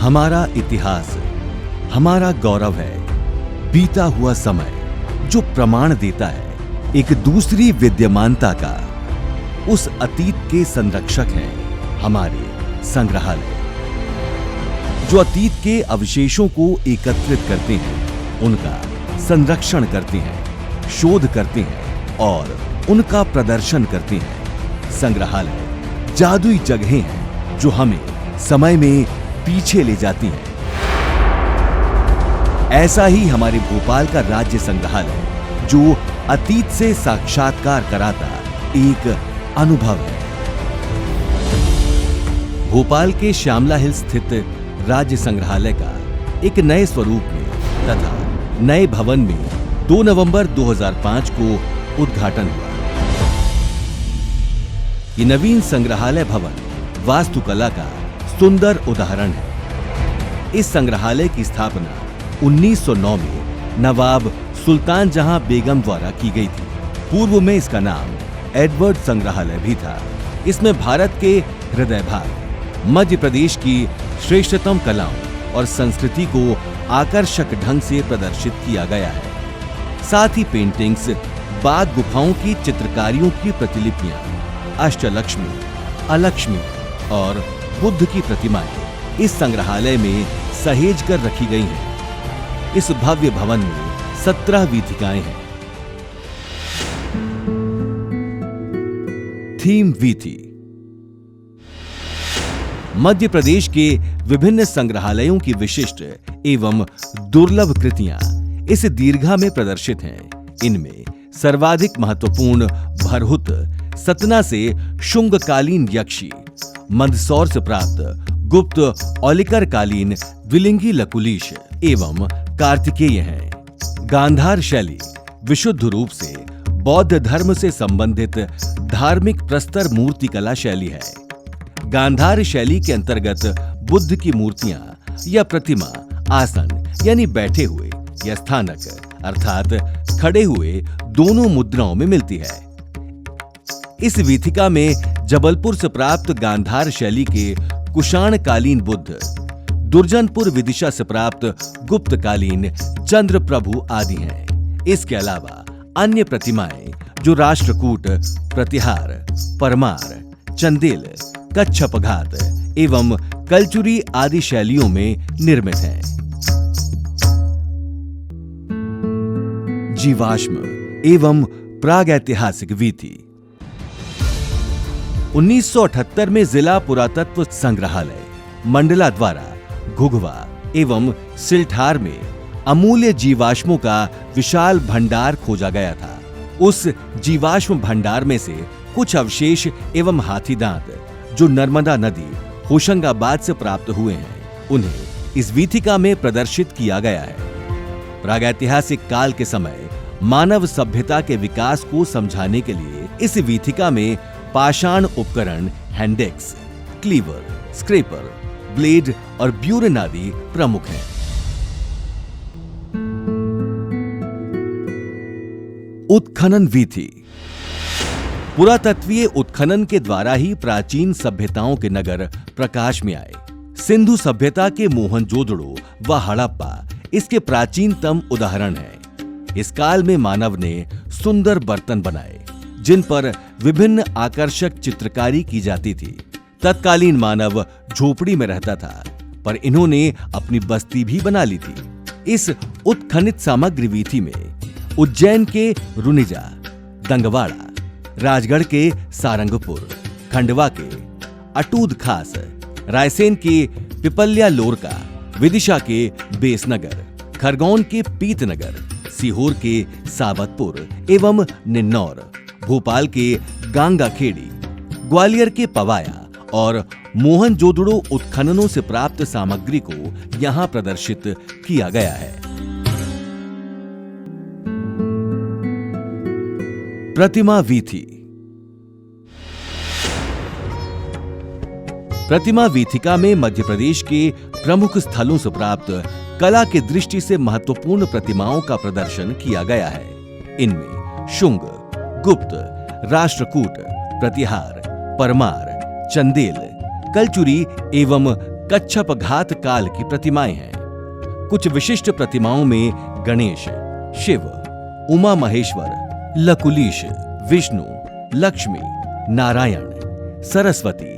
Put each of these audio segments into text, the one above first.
हमारा इतिहास हमारा गौरव है, बीता हुआ समय जो प्रमाण देता है एक दूसरी विद्यमानता का। उस अतीत के संरक्षक हैं हमारे संग्रहालय, जो अतीत के अवशेषों को एकत्रित करते हैं, उनका संरक्षण करते हैं, शोध करते हैं और उनका प्रदर्शन करते हैं। संग्रहालय जादुई जगहें हैं जो हमें समय में पीछे ले जाती हैं। ऐसा ही हमारे भोपाल का राज्य संग्रहालय, जो अतीत से साक्षात्कार कराता एक अनुभव है। भोपाल के श्यामला हिल स्थित राज्य संग्रहालय का एक नए स्वरूप में तथा नए भवन में 2 नवंबर 2005 को उद्घाटन हुआ। ये नवीन संग्रहालय भवन वास्तुकला का सुंदर उदाहरण है। इस संग्रहालय की स्थापना 1909 में नवाब सुल्तान जहां बेगम द्वारा की गई थी। पूर्व में इसका नाम एडवर्ड संग्रहालय भी था। इसमें भारत के हृदय भाग, मध्य प्रदेश की श्रेष्ठतम कलाओं और संस्कृति को आकर्षक ढंग से प्रदर्शित किया गया है। साथ ही पेंटिंग्स, बाग गुफाओं की चित्रकारियों की प्रतिलिपियां, अष्टलक्ष्मी, अलक्ष्मी और बुद्ध की प्रतिमाएं इस संग्रहालय में सहेज कर रखी गई हैं। इस भव्य भवन में 17 वीथिकाएं हैं। थीम वीथी मध्य प्रदेश के विभिन्न संग्रहालयों की विशिष्ट एवं दुर्लभ कृतियां इस दीर्घा में प्रदर्शित हैं। इनमें सर्वाधिक महत्वपूर्ण भरहुत सतना से शुंगकालीन यक्षी, मंदसौर से प्राप्त गुप्त औलिकर कालीन द्विलिंगी लकुलीश एवं कार्तिकेय हैं। गांधार शैली विशुद्ध रूप से बौद्ध धर्म से संबंधित धार्मिक प्रस्तर मूर्ति कला शैली है। गांधार शैली के अंतर्गत बुद्ध की मूर्तियां या प्रतिमा आसन यानी बैठे हुए या स्थानक अर्थात खड़े हुए दोनों मुद्राओं में मिलती है। इस वीथिका में जबलपुर से प्राप्त गांधार शैली के कुषाणकालीन बुद्ध, दुर्जनपुर विदिशा से प्राप्त गुप्तकालीन चंद्र प्रभु आदि हैं। इसके अलावा अन्य प्रतिमाएं जो राष्ट्रकूट, प्रतिहार, परमार, चंदेल, कच्छपघात एवं कलचुरी आदि शैलियों में निर्मित हैं। जीवाश्म एवं प्रागैतिहासिक वीथी 1978 में जिला पुरातत्व संग्रहालय मंडला द्वारा घुघवा एवं सिलठार में अमूल्य जीवाश्मों का विशाल भंडार खोजा गया था। उस जीवाश्म भंडार में से कुछ अवशेष एवं हाथी दांत जो नर्मदा नदी होशंगाबाद से प्राप्त हुए हैं, उन्हें इस वीथिका में प्रदर्शित किया गया है। प्रागैतिहासिक काल के समय मानव सभ्यता के विकास को समझाने के लिए इस वीथिका में पाषाण उपकरण, हैंडेक्स, क्लीवर, स्क्रेपर, ब्लेड और ब्यूरन आदि प्रमुख हैं। उत्खनन वीथी पुरातत्वीय उत्खनन के द्वारा ही प्राचीन सभ्यताओं के नगर प्रकाश में आए। सिंधु सभ्यता के मोहनजोदड़ो व हड़प्पा इसके प्राचीनतम उदाहरण हैं। इस काल में मानव ने सुंदर बर्तन बनाए जिन पर विभिन्न आकर्षक चित्रकारी की जाती थी। तत्कालीन मानव झोपड़ी में रहता था, पर इन्होंने अपनी बस्ती भी बना ली थी। इस उत्खनित सामग्री वीथी में उज्जैन के रुनिजा, दंगवाड़ा, राजगढ़ के सारंगपुर, खंडवा के अटूद खास, रायसेन के पिपल्या लोरका, विदिशा के बेसनगर, खरगोन के पीतनगर, सीहोर के सावतपुर एवं निन्नौर, भोपाल के गांगाखेड़ी, ग्वालियर के पवाया और मोहनजोदड़ो उत्खननों से प्राप्त सामग्री को यहां प्रदर्शित किया गया है। प्रतिमा वीथी प्रतिमा वीथिका में मध्य प्रदेश के प्रमुख स्थलों से प्राप्त कला की दृष्टि से महत्वपूर्ण प्रतिमाओं का प्रदर्शन किया गया है। इनमें शुंग, गुप्त, राष्ट्रकूट, प्रतिहार, परमार, चंदेल, कलचुरी एवं कच्छप घात काल की प्रतिमाएं हैं। कुछ विशिष्ट प्रतिमाओं में गणेश, शिव, उमा महेश्वर, लकुलीश, विष्णु, लक्ष्मी, नारायण, सरस्वती,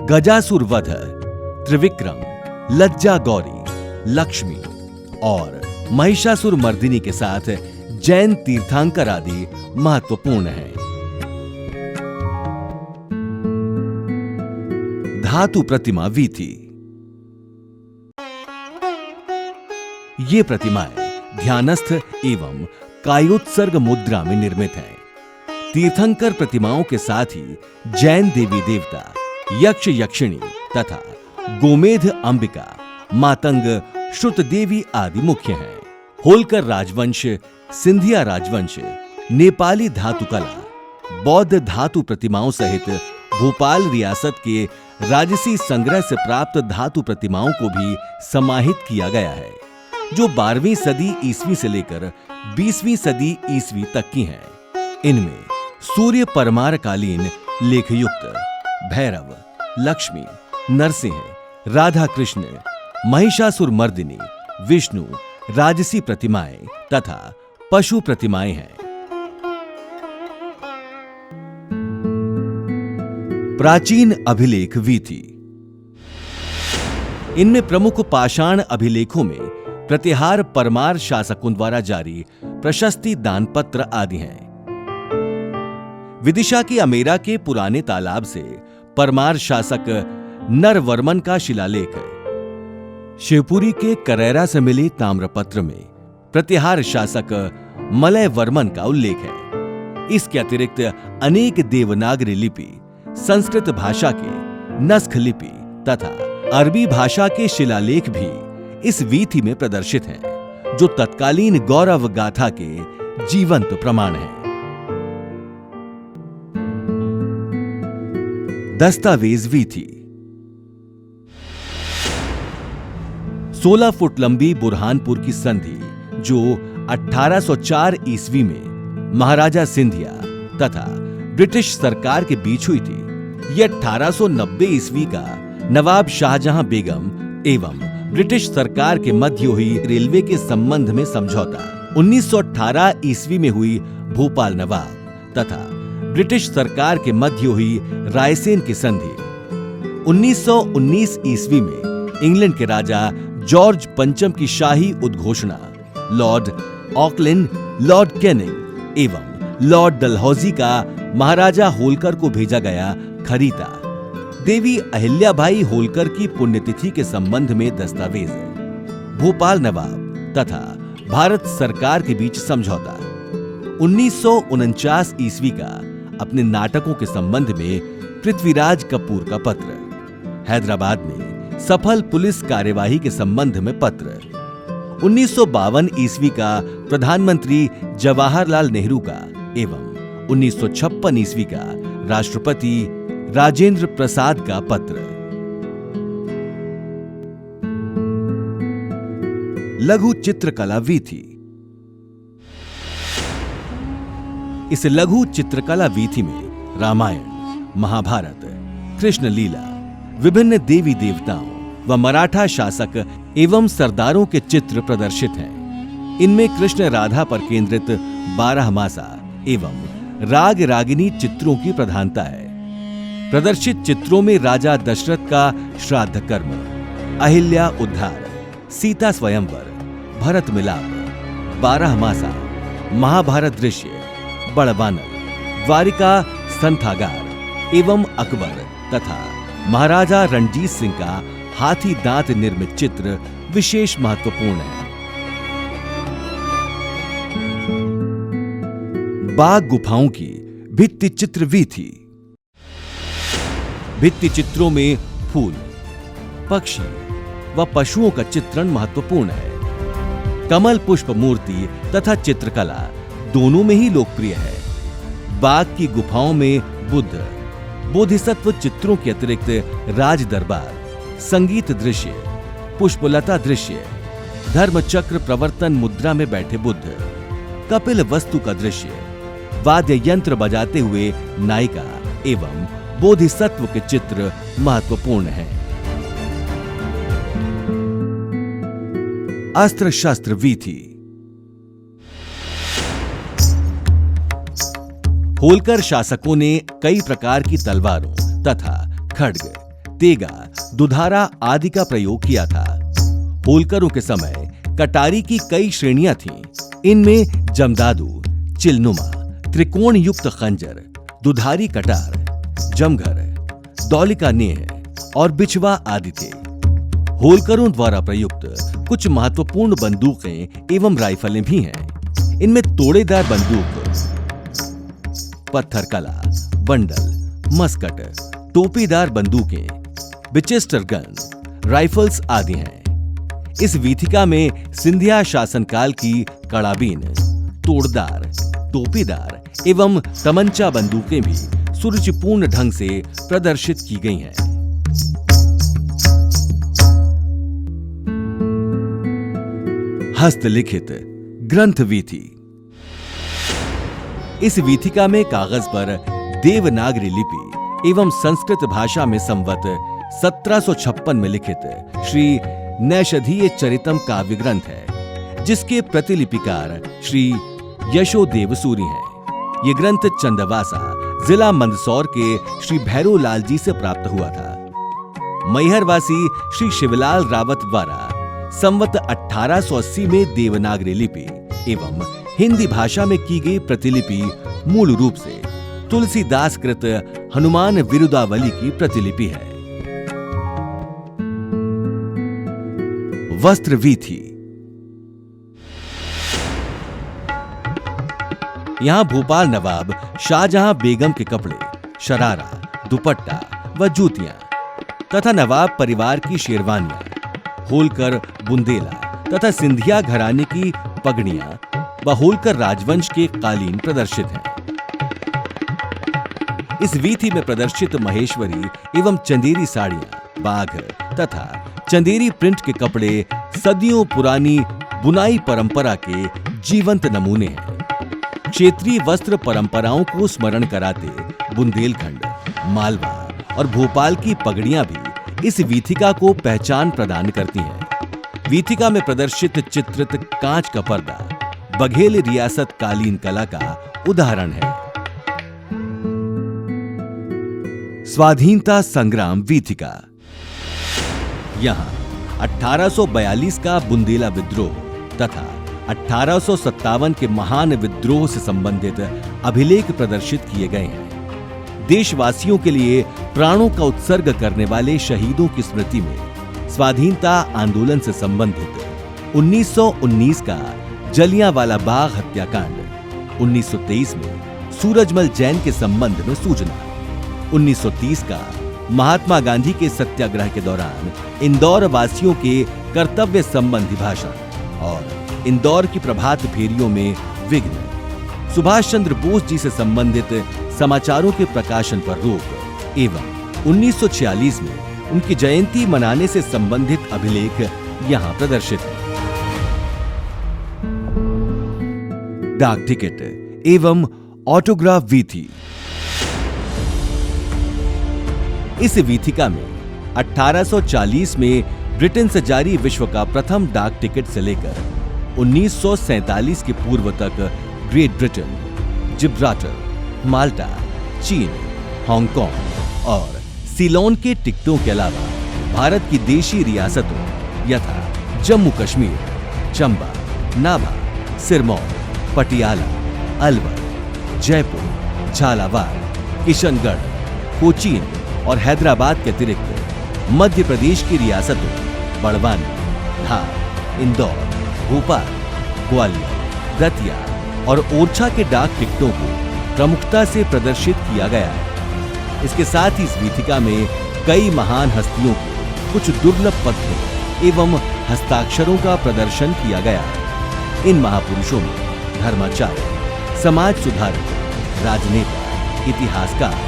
गजासुर वध, त्रिविक्रम, लज्जा गौरी, लक्ष्मी और महिषासुर मर्दिनी के साथ जैन तीर्थंकर आदि महत्वपूर्ण हैं। धातु प्रतिमा वीथी। ये प्रतिमाएं ध्यानस्थ एवं कायोत्सर्ग मुद्रा में निर्मित हैं। तीर्थंकर प्रतिमाओं के साथ ही जैन देवी देवता, यक्ष यक्षिणी तथा गोमेध अंबिका, मातंग, श्रुत देवी आदि मुख्य हैं। होलकर राजवंश, सिंधिया राजवंश, नेपाली धातुकला, बौद्ध धातु प्रतिमाओं सहित भोपाल रियासत के राजसी संग्रह से प्राप्त धातु प्रतिमाओं को भी समाहित किया गया है, जो 12वीं सदी ईस्वी से लेकर 20वीं सदी ईस्वी तक की हैं। इनमें सूर्य परमारकालीन लेखयुक्त भैरव, लक्ष्मी, नरसिंह, राधा कृष्ण, महिषासुर मर्दिनी, विष्णु, राजसी प्रतिमाएं तथा पशु प्रतिमाएं हैं। प्राचीन अभिलेख वीथी। इनमें प्रमुख पाषाण अभिलेखों में प्रतिहार परमार शासकों द्वारा जारी प्रशस्ति दानपत्र आदि हैं। विदिशा के अमेरा के पुराने तालाब से परमार शासक नरवर्मन का शिलालेख है। शिवपुरी के करैरा से मिले ताम्रपत्र में प्रतिहार शासक मलय वर्मन का उल्लेख है। इसके अतिरिक्त अनेक देवनागरी लिपि, संस्कृत भाषा के नस्ख लिपि तथा अरबी भाषा के शिलालेख भी इस वीथी में प्रदर्शित हैं, जो तत्कालीन गौरव गाथा के जीवंत प्रमाण हैं। दस्तावेज वीथी। 16 फुट लंबी बुरहानपुर की संधि, जो 1804 ईस्वी में महाराजा सिंधिया तथा ब्रिटिश सरकार के बीच हुई थी, यह 1890 ईस्वी का नवाब शाहजहां बेगम एवं ब्रिटिश सरकार के मध्य हुई रेलवे के संबंध में समझौता, 1918 ईस्वी में हुई भोपाल नवाब तथा ब्रिटिश सरकार के मध्य हुई रायसेन की संधि, 1919 ईस्वी में इंग्लैंड के राजा जॉर्ज पंचम की शाही उद्घोषणा, लॉर्ड ऑकलैंड, लॉर्ड कैनिंग एवं लॉर्ड डलहौजी का महाराजा होलकर को भेजा गया खरीदा, देवी अहिल्याबाई होलकर की पुण्यतिथि के संबंध में दस्तावेज, भोपाल नवाब तथा भारत सरकार के बीच समझौता, 1949 ईस्वी का अपने नाटकों के संबंध में पृथ्वीराज कपूर का पत्र, हैदराबाद में सफल पुलिस कार्यवाही के संबंध में पत्र, 1952 ईस्वी का प्रधानमंत्री जवाहरलाल नेहरू का एवं 1956 ईस्वी का राष्ट्रपति राजेंद्र प्रसाद का पत्र। लघु चित्रकला वीथी। इस लघु चित्रकला वीथी में रामायण, महाभारत, कृष्ण लीला, विभिन्न देवी देवताओं व मराठा शासक एवं सरदारों के चित्र प्रदर्शित हैं। इनमें कृष्ण राधा पर केंद्रित 12 मासा एवं राग रागिनी चित्रों की प्रधानता है। प्रदर्शित चित्रों में राजा दशरथ का श्राद्ध कर्म, अहिल्या उद्धार, सीता स्वयंवर, भरत मिलाप, 12 मासा, महाभारत दृश्य, बड़वानर, द्वारिका संथागार एवं अकबर तथा महाराजा रणजीत सिंह का हाथी दांत निर्मित चित्र विशेष महत्वपूर्ण है। बाघ गुफाओं की भित्ति चित्र वीथी। भित्ति चित्रों में फूल, पक्षी व पशुओं का चित्रण महत्वपूर्ण है। कमल पुष्प मूर्ति तथा चित्रकला दोनों में ही लोकप्रिय है। बाघ की गुफाओं में बुद्ध, बोधिसत्व चित्रों के अतिरिक्त राज दरबार, संगीत दृश्य, पुष्पलता दृश्य, धर्मचक्र प्रवर्तन मुद्रा में बैठे बुद्ध, कपिल वस्तु का दृश्य, वाद्य यंत्र बजाते हुए नायिका एवं बोधिसत्व के चित्र महत्वपूर्ण हैं। अस्त्र शस्त्र वीथी। होलकर शासकों ने कई प्रकार की तलवारों तथा खड्ग, तेगा, दुधारा आदि का प्रयोग किया था। होलकरों के समय कटारी की कई श्रेणियां थीं। इनमें जमदादू, चिलनुमा, त्रिकोण युक्त खंजर, दुधारी कटार, जमघर, दौलिका नेह और बिछवा आदि थे। होलकरों द्वारा प्रयुक्त कुछ महत्वपूर्ण बंदूकें एवं राइफलें भी हैं। इनमें तोड़ेदार बंदूक, पत्थर कला, बंडल, मस्कट, टोपीदार बंदूकें, विचेस्टर गन, राइफल्स आदि हैं। इस वीथिका में सिंधिया शासनकाल की कड़ाबीन, तोड़दार, टोपीदार एवं तमंचा बंदूकें भी सुरुचिपूर्ण ढंग से प्रदर्शित की गई हैं। हस्तलिखित ग्रंथ वीथी। इस वीथिका में कागज पर देवनागरी लिपि एवं संस्कृत भाषा में संवत 1756 में लिखित श्री नैषधीय चरितम काव्य ग्रंथ है, जिसके प्रतिलिपिकार श्री यशोदेव सूरी हैं। ये ग्रंथ चंदवासा, जिला मंदसौर के श्री भैरो लाल जी से प्राप्त हुआ था। मैहरवासी श्री शिवलाल रावत द्वारा संवत 1880 में देवनागरी लिपि एवं हिंदी भाषा में की गई प्रतिलिपि मूल रूप से तुलसीदास कृत हनुमान विरुदावली की प्रतिलिपि है। वस्त्र वीथी। यहां भोपाल नवाब शाहजहां बेगम के कपड़े, शरारा, दुपट्टा व जूतियां तथा नवाब परिवार की शेरवानियां, होलकर, बुंदेला तथा सिंधिया घराने की पगड़ियां व होलकर राजवंश के कालीन प्रदर्शित हैं। इस वीथी में प्रदर्शित महेश्वरी एवं चंदेरी साड़ियां, बाघ तथा चंदेरी प्रिंट के कपड़े सदियों पुरानी बुनाई परंपरा के जीवंत नमूने हैं। क्षेत्रीय वस्त्र परंपराओं को स्मरण कराते बुंदेलखंड, मालवा और भोपाल की पगड़ियां भी इस वीथिका को पहचान प्रदान करती हैं। वीथिका में प्रदर्शित चित्रित कांच का पर्दा बघेल रियासत कालीन कला का उदाहरण है। स्वाधीनता संग्राम वीथिका। यहां 1842 का बुंदेला विद्रोह तथा 1857 के महान विद्रोह से संबंधित अभिलेख प्रदर्शित किए गए हैं। देशवासियों के लिए प्राणों का उत्सर्ग करने वाले शहीदों की स्मृति में स्वाधीनता आंदोलन से संबंधित 1919 का जलियांवाला बाग हत्याकांड, 1923 में सूरजमल जैन के संबंध में सूचना, 1930 का महात्मा गांधी के सत्याग्रह के दौरान इंदौर वासियों के कर्तव्य संबंधी भाषण और इंदौर की प्रभात फेरियों में विघ्न, सुभाष चंद्र बोस जी से संबंधित समाचारों के प्रकाशन पर रोक एवं 1946 में उनकी जयंती मनाने से संबंधित अभिलेख यहां प्रदर्शित है। डाक टिकट एवं ऑटोग्राफ वीथी। इस वीथिका में 1840 में ब्रिटेन से जारी विश्व का प्रथम डाक टिकट से लेकर 1947 के पूर्व तक ग्रेट ब्रिटेन, जिब्राल्टर, माल्टा, चीन, हांगकांग और सीलोन के टिकटों के अलावा भारत की देशी रियासतों यथा जम्मू कश्मीर, चंबा, नाभा, सिरमौर, पटियाला, अलवर, जयपुर, झालावाड़, किशनगढ़, कोचीन और हैदराबाद के अतिरिक्त मध्य प्रदेश की रियासतों बड़वानी, धार, इंदौर, भोपाल, ग्वालियर, दतिया और ओरछा के डाक टिकटों को प्रमुखता से प्रदर्शित किया गया है। इसके साथ ही इस वीथिका में कई महान हस्तियों को कुछ दुर्लभ पत्रों एवं हस्ताक्षरों का प्रदर्शन किया गया है। इन महापुरुषों में धर्माचार्य, समाज सुधारक, राजनेता, इतिहासकार,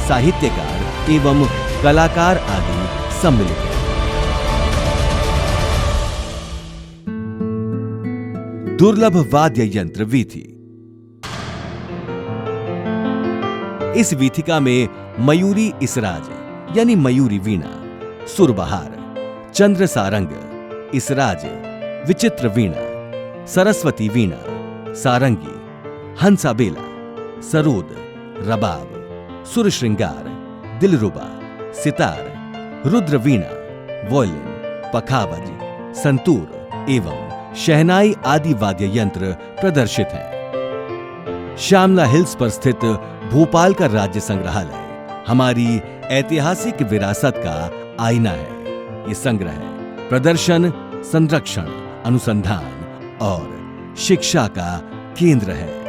साहित्यकार एवं कलाकार आदि सम्मिलित हैं। दुर्लभ वाद्य यंत्र वीथी। इस वीथिका में मयूरी इसराज यानी मयूरी वीणा, सुरबहार, चंद्र सारंग, इसराज, विचित्र वीणा, सरस्वती वीणा, सारंगी, हंसाबेला, सरोद, रबाब, सुर श्रृंगार, दिलरुबा, सितार, रुद्र वीणा, वॉयलिन, पखावज, संतूर एवं शहनाई आदि वाद्य यंत्र प्रदर्शित हैं। श्यामला हिल्स पर स्थित भोपाल का राज्य संग्रहालय हमारी ऐतिहासिक विरासत का आईना है। ये संग्रह प्रदर्शन, संरक्षण, अनुसंधान और शिक्षा का केंद्र है।